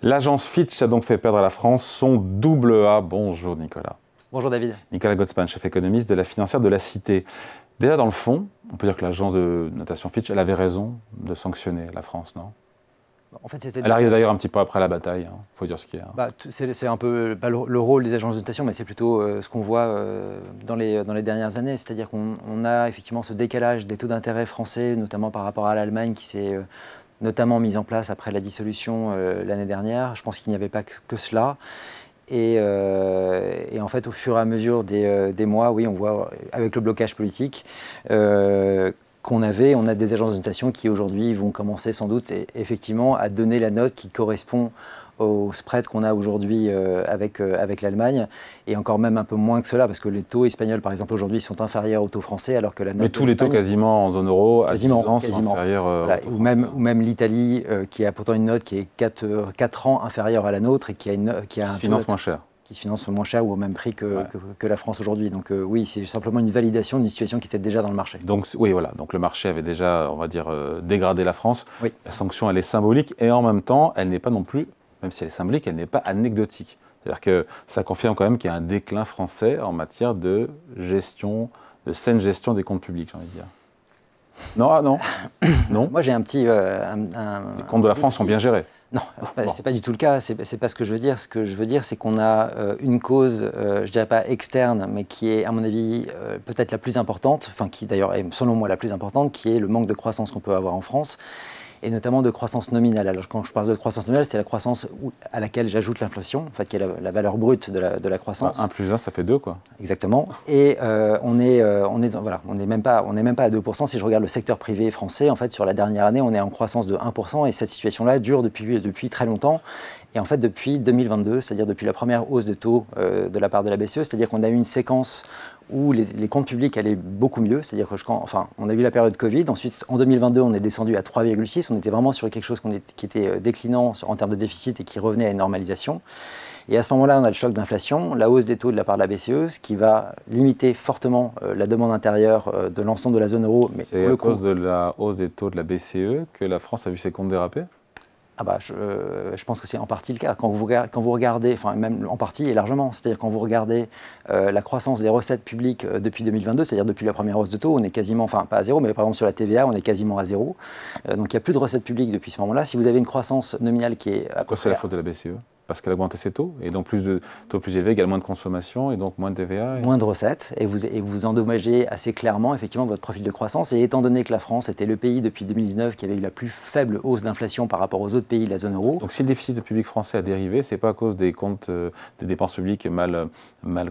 L'agence Fitch a donc fait perdre à la France son double A. Bonjour Nicolas. Bonjour David. Nicolas Gautzmann, chef économiste de la financière de la Cité. Déjà dans le fond, on peut dire que l'agence de notation Fitch, elle avait raison de sanctionner la France, non? En fait, elle arrive d'ailleurs un petit peu après la bataille, il faut dire ce qu'il y a. C'est un peu le rôle des agences de notation, mais c'est plutôt ce qu'on voit dans les dernières années. C'est-à-dire qu'on a effectivement ce décalage des taux d'intérêt français, notamment par rapport à l'Allemagne, qui s'est notamment mise en place après la dissolution l'année dernière. Je pense qu'il n'y avait pas que cela. Et en fait, au fur et à mesure des mois, oui, on voit avec le blocage politique on a des agences de notation qui aujourd'hui vont commencer sans doute effectivement à donner la note qui correspond au spread qu'on a aujourd'hui avec l'Allemagne, et encore même un peu moins que cela, parce que les taux espagnols, par exemple, aujourd'hui, sont inférieurs aux taux français, alors que la note. Mais tous les taux quasiment en zone euro, à 10 ans, sont inférieurs voilà, ou même l'Italie, qui a pourtant une note qui est 4 ans inférieure à la nôtre et qui se finance moins cher. Qui se finance moins cher ou au même prix que la France aujourd'hui. Donc oui, c'est simplement une validation d'une situation qui était déjà dans le marché. Donc oui, voilà. Donc le marché avait déjà, on va dire, dégradé la France. Oui. La sanction, elle est symbolique et en même temps, elle n'est pas non plus, même si elle est symbolique, elle n'est pas anecdotique. C'est-à-dire que ça confirme quand même qu'il y a un déclin français en matière de gestion, de saine gestion des comptes publics, j'ai envie de dire. Non, non. Non. Moi, j'ai un petit... les comptes de la France sont bien gérés. Non, c'est pas du tout le cas, c'est pas ce que je veux dire. Ce que je veux dire, c'est qu'on a une cause, je dirais pas externe, mais qui est, à mon avis, peut-être la plus importante, enfin qui d'ailleurs est selon moi la plus importante, qui est le manque de croissance qu'on peut avoir en France, et notamment de croissance nominale. Alors quand je parle de croissance nominale, c'est la croissance à laquelle j'ajoute l'inflation, en fait, qui est la valeur brute de la croissance. 1 plus 1, ça fait 2, quoi. Exactement. Et on n'est même pas à 2%. Si je regarde le secteur privé français, en fait, sur la dernière année, on est en croissance de 1%, et cette situation-là dure depuis très longtemps. Et en fait, depuis 2022, c'est-à-dire depuis la première hausse de taux de la part de la BCE, c'est-à-dire qu'on a eu une séquence où les comptes publics allaient beaucoup mieux, c'est-à-dire que on a eu la période Covid, ensuite en 2022 on est descendu à 3,6, on était vraiment sur quelque chose qui était déclinant en termes de déficit et qui revenait à une normalisation. Et à ce moment-là, on a le choc d'inflation, la hausse des taux de la part de la BCE, ce qui va limiter fortement la demande intérieure de l'ensemble de la zone euro. C'est à cause de la hausse des taux de la BCE que la France a vu ses comptes déraper ? Je pense que c'est en partie le cas. Quand vous regardez, enfin même en partie et largement, c'est-à-dire quand vous regardez la croissance des recettes publiques depuis 2022, c'est-à-dire depuis la première hausse de taux, on est quasiment, enfin pas à zéro, mais par exemple sur la TVA, on est quasiment à zéro. Donc il n'y a plus de recettes publiques depuis ce moment-là. Si vous avez une croissance nominale qui est... Pourquoi c'est la faute de la BCE ? Parce qu'elle a augmenté ses taux, et donc plus de taux plus élevés égale moins de consommation, et donc moins de TVA. Moins de recettes, et vous endommagez assez clairement effectivement votre profil de croissance. Et étant donné que la France était le pays depuis 2019 qui avait eu la plus faible hausse d'inflation par rapport aux autres pays de la zone euro. Donc si le déficit public français a dérivé, c'est pas à cause des comptes des dépenses publiques mal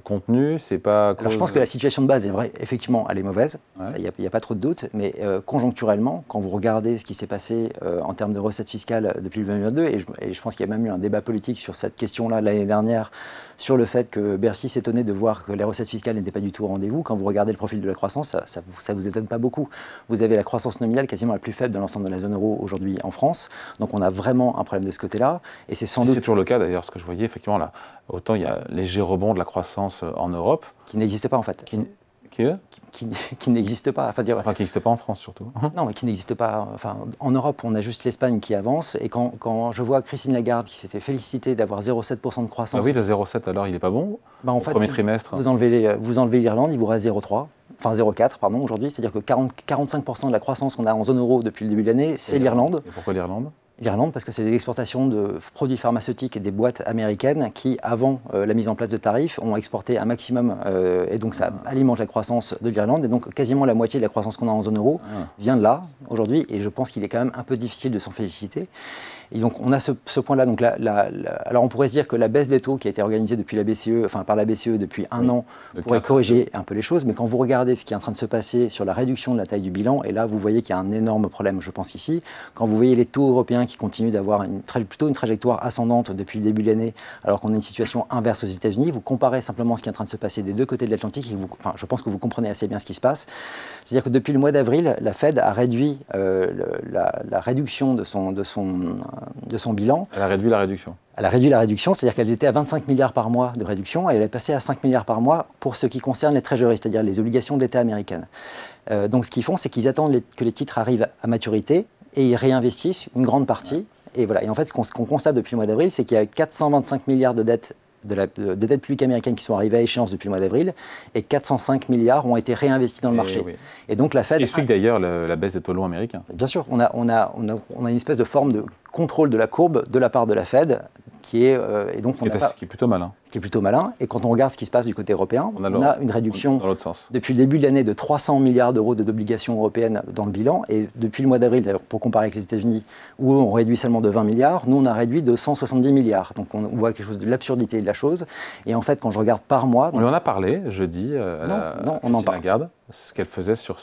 contenus, c'est pas à cause... Alors je pense que la situation de base est vraie, effectivement elle est mauvaise, il n'y a pas trop de doute, mais conjoncturellement, quand vous regardez ce qui s'est passé en termes de recettes fiscales depuis 2022, et je pense qu'il y a même eu un débat politique sur cette question-là l'année dernière, sur le fait que Bercy s'étonnait de voir que les recettes fiscales n'étaient pas du tout au rendez-vous. Quand vous regardez le profil de la croissance, ça ne vous étonne pas beaucoup. Vous avez la croissance nominale quasiment la plus faible de l'ensemble de la zone euro aujourd'hui en France. Donc on a vraiment un problème de ce côté-là. Et c'est sans doute... C'est toujours le cas d'ailleurs, ce que je voyais, effectivement, là, autant il y a léger rebond de la croissance en Europe. Qui n'existe pas en fait. Qui n'existe pas. Enfin, qui n'existe pas en France surtout. Non, mais qui n'existe pas. Enfin, en Europe, on a juste l'Espagne qui avance. Et quand je vois Christine Lagarde qui s'était félicitée d'avoir 0,7% de croissance. Ah oui, le 0,7 alors, il n'est pas bon en fait, premier trimestre. Vous enlevez l'Irlande, il vous reste 0,3. Enfin 0,4 pardon aujourd'hui. C'est-à-dire que 45% de la croissance qu'on a en zone euro depuis le début de l'année, c'est l'Irlande. Et pourquoi l'Irlande ? L'Irlande, parce que c'est des exportations de produits pharmaceutiques et des boîtes américaines qui, avant la mise en place de tarifs, ont exporté un maximum. Et donc ça alimente la croissance de l'Irlande. Et donc quasiment la moitié de la croissance qu'on a en zone euro vient de là, aujourd'hui. Et je pense qu'il est quand même un peu difficile de s'en féliciter. Et donc on a ce point-là. Donc alors on pourrait se dire que la baisse des taux qui a été organisée depuis la BCE, enfin par la BCE depuis un an, pourrait corriger un peu les choses. Mais quand vous regardez ce qui est en train de se passer sur la réduction de la taille du bilan, et là vous voyez qu'il y a un énorme problème, je pense ici. Quand vous voyez les taux européens qui continuent d'avoir plutôt une trajectoire ascendante depuis le début de l'année, alors qu'on a une situation inverse aux États-Unis, vous comparez simplement ce qui est en train de se passer des deux côtés de l'Atlantique, et je pense que vous comprenez assez bien ce qui se passe. C'est-à-dire que depuis le mois d'avril, la Fed a réduit la réduction de son bilan. Elle a réduit la réduction. Elle a réduit la réduction, c'est-à-dire qu'elle était à 25 milliards par mois de réduction, et elle est passée à 5 milliards par mois pour ce qui concerne les treasuries, c'est-à-dire les obligations d'État américaines. Donc ce qu'ils font, c'est qu'ils attendent que les titres arrivent à maturité, et ils réinvestissent une grande partie. Et voilà. Et en fait, ce qu'on constate depuis le mois d'avril, c'est qu'il y a 425 milliards de dettes de dette publique américaine qui sont arrivées à échéance depuis le mois d'avril, et 405 milliards ont été réinvestis dans le marché. Oui. Et donc la Fed... Ce qui explique d'ailleurs la baisse des taux longs américains. Bien sûr, on a une espèce de forme de contrôle de la courbe de la part de la Fed, qui est... et donc ce qui est plutôt malin. Ce qui est plutôt malin. Et quand on regarde ce qui se passe du côté européen, on a une réduction dans l'autre sens. Depuis le début de l'année de 300 milliards d'euros d'obligations européennes dans le bilan. Et depuis le mois d'avril, d'ailleurs, pour comparer avec les États-Unis, où on réduit seulement de 20 milliards, nous on a réduit de 170 milliards. Donc on voit quelque chose de l'absurdité de la chose. Et en fait, quand je regarde par mois... On lui en a parlé jeudi à on en parle. Lagarde, ce qu'elle faisait sur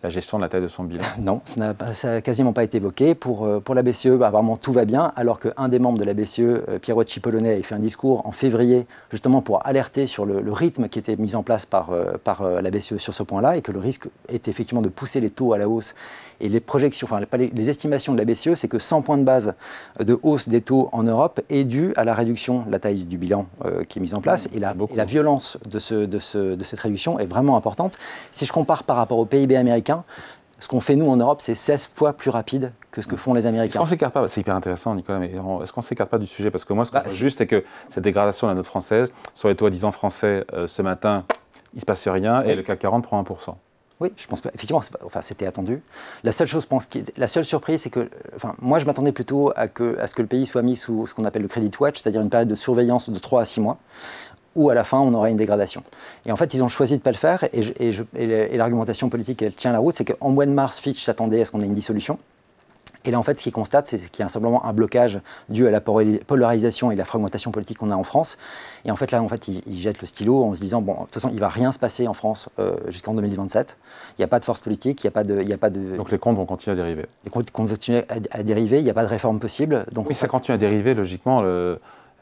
la gestion de la taille de son bilan. Non, ça n'a quasiment pas été évoqué. Pour la BCE, apparemment tout va bien, alors qu'un des membres de la BCE, Piero Cipollone, a fait un discours en février, justement pour alerter sur le rythme qui était mis en place par la BCE sur ce point-là, et que le risque est effectivement de pousser les taux à la hausse. Et les projections, enfin les estimations de la BCE, c'est que 100 points de base de hausse des taux en Europe est due à la réduction de la taille du bilan qui est mise en place. Et la violence de cette réduction est vraiment importante. Si je compare par rapport au PIB américain, ce qu'on fait nous en Europe, c'est 16 fois plus rapide que ce que font les Américains. Est-ce qu'on s'écarte pas, c'est hyper intéressant Nicolas, mais est-ce qu'on s'écarte pas du sujet? Parce que moi, ce que je vois juste, c'est que cette dégradation de la note française, sur les taux à 10 ans français, ce matin, il ne se passe rien, et le CAC 40 prend 1%. Oui, je pense qu'effectivement, c'était attendu. La seule surprise, c'est que, moi, je m'attendais plutôt à ce que le pays soit mis sous ce qu'on appelle le credit watch, c'est-à-dire une période de surveillance de 3 à 6 mois, où à la fin, on aura une dégradation. Et en fait, ils ont choisi de ne pas le faire, et l'argumentation politique, elle tient la route, c'est qu'en mois de mars, Fitch s'attendait à ce qu'on ait une dissolution. Et là, en fait, ce qu'ils constatent, c'est qu'il y a simplement un blocage dû à la polarisation et la fragmentation politique qu'on a en France. Et en fait, là, ils jettent le stylo en se disant, bon, de toute façon, il ne va rien se passer en France jusqu'en 2027. Il n'y a pas de force politique, il n'y a pas de... Donc les comptes vont continuer à dériver. Les comptes vont continuer à dériver, il n'y a pas de réforme possible. Donc, oui, ça continue à dériver, logiquement.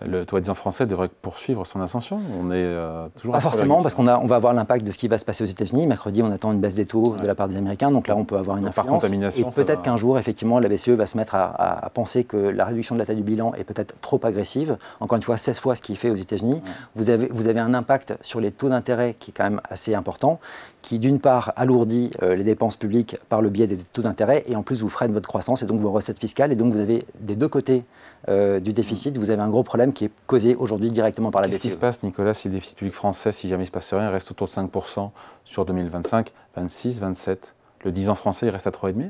Le taux à 10 ans français devrait poursuivre son ascension. On est toujours... Pas forcément, parce qu'on va avoir l'impact de ce qui va se passer aux États-Unis. Mercredi, on attend une baisse des taux de la part des Américains, donc là, on peut avoir une influence. Par contamination, et peut-être qu'un jour, effectivement, la BCE va se mettre à penser que la réduction de la taille du bilan est peut-être trop agressive. Encore une fois, 16 fois ce qu'il fait aux États-Unis. Ouais. Vous avez un impact sur les taux d'intérêt qui est quand même assez important, qui d'une part alourdit les dépenses publiques par le biais des taux d'intérêt, et en plus vous freine votre croissance et donc vos recettes fiscales, et donc vous avez des deux côtés du déficit, vous avez un gros problème qui est causé aujourd'hui directement par la BCE. Qu'est-ce qui se passe, Nicolas, si le déficit public français, si jamais il ne se passe rien, reste autour de 5% sur 2025, 26, 27? Le 10 ans français, il reste à 3,5?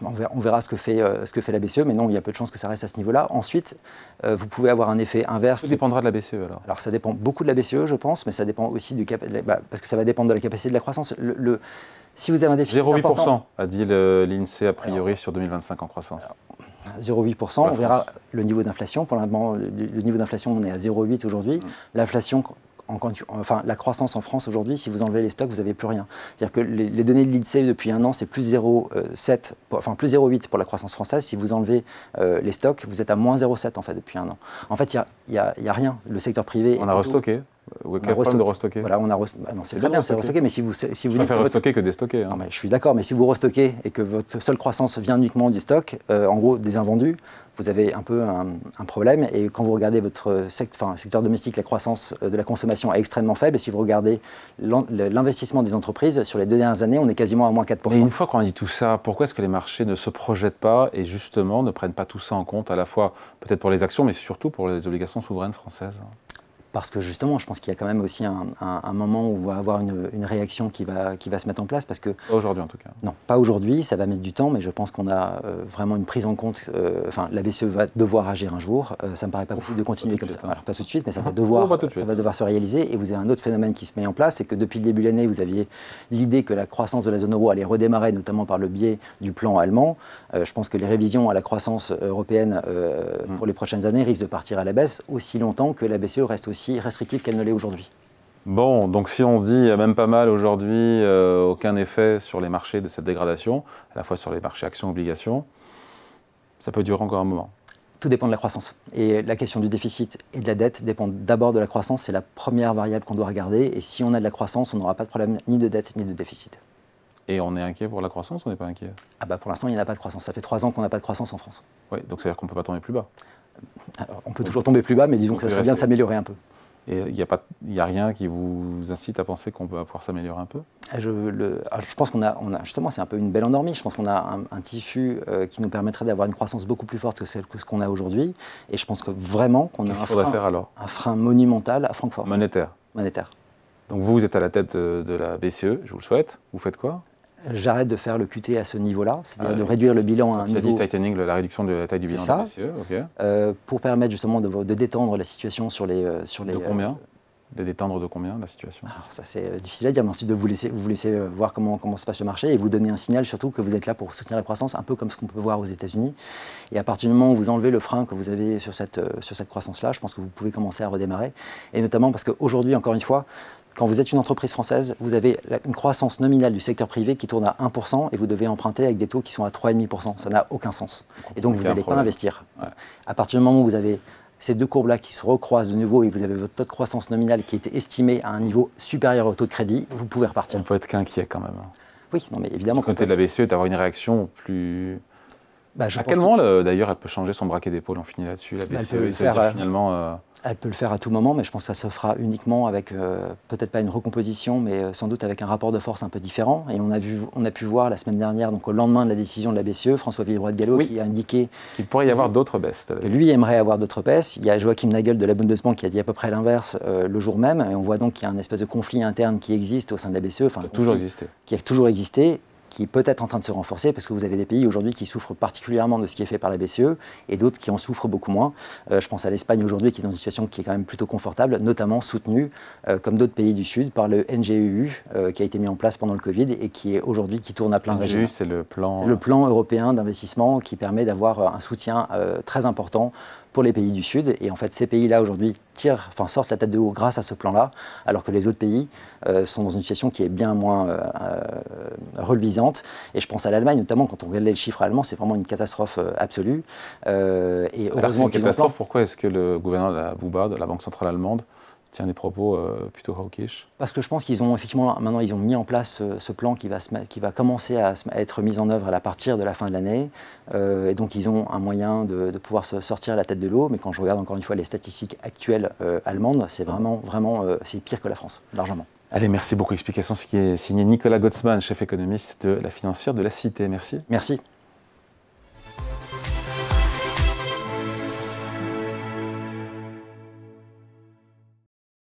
On verra ce que fait la BCE, mais non, il y a peu de chances que ça reste à ce niveau-là. Ensuite, vous pouvez avoir un effet inverse. Ça dépendra de la BCE alors? Alors ça dépend beaucoup de la BCE, je pense, mais ça dépend aussi parce que ça va dépendre de la capacité de la croissance. Si vous avez un déficit 0,8% important, a dit l'INSEE a priori sur 2025 en croissance. 0,8%, on verra le niveau d'inflation. Pour l'instant, le niveau d'inflation, on est à 0,8 aujourd'hui. L'inflation, la croissance en France aujourd'hui, si vous enlevez les stocks, vous n'avez plus rien. C'est-à-dire que les données de l'INSEE depuis un an, c'est plus 0,7, plus 0,8 pour la croissance française. Si vous enlevez les stocks, vous êtes à moins 0,7 en fait depuis un an. En fait, il n'y a rien. Le secteur privé. On a restocké. Quel problème de restocker? Voilà, non, c'est très bien, c'est restocké, mais si vous je préfère restocker que déstocker. Hein. Non, mais je suis d'accord, mais si vous restockez et que votre seule croissance vient uniquement du stock, en gros des invendus, vous avez un peu un problème. Et quand vous regardez votre secteur domestique, la croissance de la consommation est extrêmement faible. Et si vous regardez l'investissement des entreprises, sur les 2 dernières années, on est quasiment à moins 4%. Mais une fois qu'on a dit tout ça, pourquoi est-ce que les marchés ne se projettent pas et justement ne prennent pas tout ça en compte, à la fois peut-être pour les actions, mais surtout pour les obligations souveraines françaises? Parce que justement, je pense qu'il y a quand même aussi un moment où on va avoir une réaction qui va se mettre en place. Parce que, pas aujourd'hui en tout cas. Non, pas aujourd'hui, ça va mettre du temps, mais je pense qu'on a vraiment une prise en compte. La BCE va devoir agir un jour. Ça ne me paraît pas possible de continuer comme ça. Alors, pas tout de suite, mais ça va devoir se réaliser. Et vous avez un autre phénomène qui se met en place, c'est que depuis le début de l'année, vous aviez l'idée que la croissance de la zone euro allait redémarrer, notamment par le biais du plan allemand. Je pense que les révisions à la croissance européenne pour les prochaines années risquent de partir à la baisse aussi longtemps que la BCE reste aussi restrictive qu'elle ne l'est aujourd'hui. Bon, donc si on se dit même pas mal aujourd'hui, aucun effet sur les marchés de cette dégradation, à la fois sur les marchés actions-obligations, ça peut durer encore un moment. Tout dépend de la croissance. Et la question du déficit et de la dette dépend d'abord de la croissance. C'est la première variable qu'on doit regarder. Et si on a de la croissance, on n'aura pas de problème ni de dette ni de déficit. Et on est inquiet pour la croissance ou on n'est pas inquiet? Pour l'instant, il n'y en a pas de croissance. Ça fait 3 ans qu'on n'a pas de croissance en France. Oui, donc ça veut dire qu'on ne peut pas tomber plus bas. Alors, on peut toujours tomber plus bas, mais disons que ça serait bien de s'améliorer un peu. Et il n'y a rien qui vous incite à penser qu'on peut pouvoir s'améliorer un peu? Je pense qu'on a justement, c'est un peu une belle endormie. Je pense qu'on a un tissu qui nous permettrait d'avoir une croissance beaucoup plus forte que ce qu'on a aujourd'hui. Et je pense que vraiment qu'on a un frein monumental à Francfort. Monétaire. Donc vous êtes à la tête de la BCE, je vous le souhaite. Vous faites quoi? J'arrête de faire le QT à ce niveau-là, c'est-à-dire de réduire le bilan à un niveau... C'est tightening, la réduction de la taille du bilan de la BCE, ok. Pour permettre justement de détendre la situation sur les... De combien? De détendre de combien la situation? Alors ça c'est difficile à dire, mais ensuite de vous laisser voir comment se passe le marché et vous donner un signal surtout que vous êtes là pour soutenir la croissance, un peu comme ce qu'on peut voir aux États-Unis. Et à partir du moment où vous enlevez le frein que vous avez sur cette croissance-là, je pense que vous pouvez commencer à redémarrer. Et notamment parce qu'aujourd'hui, encore une fois, quand vous êtes une entreprise française, vous avez une croissance nominale du secteur privé qui tourne à 1% et vous devez emprunter avec des taux qui sont à 3,5%. Ça n'a aucun sens. Et donc vous n'allez pas investir. Ouais. À partir du moment où vous avez ces deux courbes-là qui se recroisent de nouveau et vous avez votre taux de croissance nominale qui était estimé à un niveau supérieur au taux de crédit, vous pouvez repartir. On peut être qu'inquiet quand même. Oui, non, mais évidemment. Du côté de la BCE, d'avoir une réaction plus... à quel moment, d'ailleurs, elle peut changer son braquet d'épaule? On finit là-dessus. La BCE, finalement... Elle peut le faire à tout moment, mais je pense que ça se fera uniquement avec, peut-être pas une recomposition, mais sans doute avec un rapport de force un peu différent. Et on a pu voir la semaine dernière, donc au lendemain de la décision de la BCE, François Villeroy de Galhau qui a indiqué qu'il pourrait y avoir d'autres baisses. Lui aimerait avoir d'autres baisses. Il y a Joachim Nagel de la Bundesbank qui a dit à peu près l'inverse le jour même. Et on voit donc qu'il y a un espèce de conflit interne qui existe au sein de la BCE. Enfin, qui a toujours existé. Qui est peut-être en train de se renforcer parce que vous avez des pays aujourd'hui qui souffrent particulièrement de ce qui est fait par la BCE et d'autres qui en souffrent beaucoup moins. Je pense à l'Espagne aujourd'hui qui est dans une situation qui est quand même plutôt confortable, notamment soutenue, comme d'autres pays du Sud, par le NGEU qui a été mis en place pendant le Covid et qui est aujourd'hui qui tourne à plein régime. C'est le plan... le plan européen d'investissement qui permet d'avoir un soutien très important pour les pays du Sud. Et en fait, ces pays-là, aujourd'hui, sortent la tête de haut grâce à ce plan-là, alors que les autres pays sont dans une situation qui est bien moins reluisante. Et je pense à l'Allemagne, notamment, quand on regarde les chiffres allemands, c'est vraiment une catastrophe absolue. Et heureusement qu'ils ont... Pourquoi est-ce que le gouverneur de la BUBA, de la Banque centrale allemande, tient des propos plutôt hawkish? Parce que je pense qu'ils ont effectivement, maintenant, ils ont mis en place ce plan qui va commencer à être mis en œuvre à partir de la fin de l'année. Et donc, ils ont un moyen de pouvoir se sortir la tête de l'eau. Mais quand je regarde encore une fois les statistiques actuelles allemandes, c'est vraiment c'est pire que la France, largement. Allez, merci beaucoup. Explication, ce qui est signé Nicolas Gottsman, chef économiste de la financière de la Cité. Merci. Merci.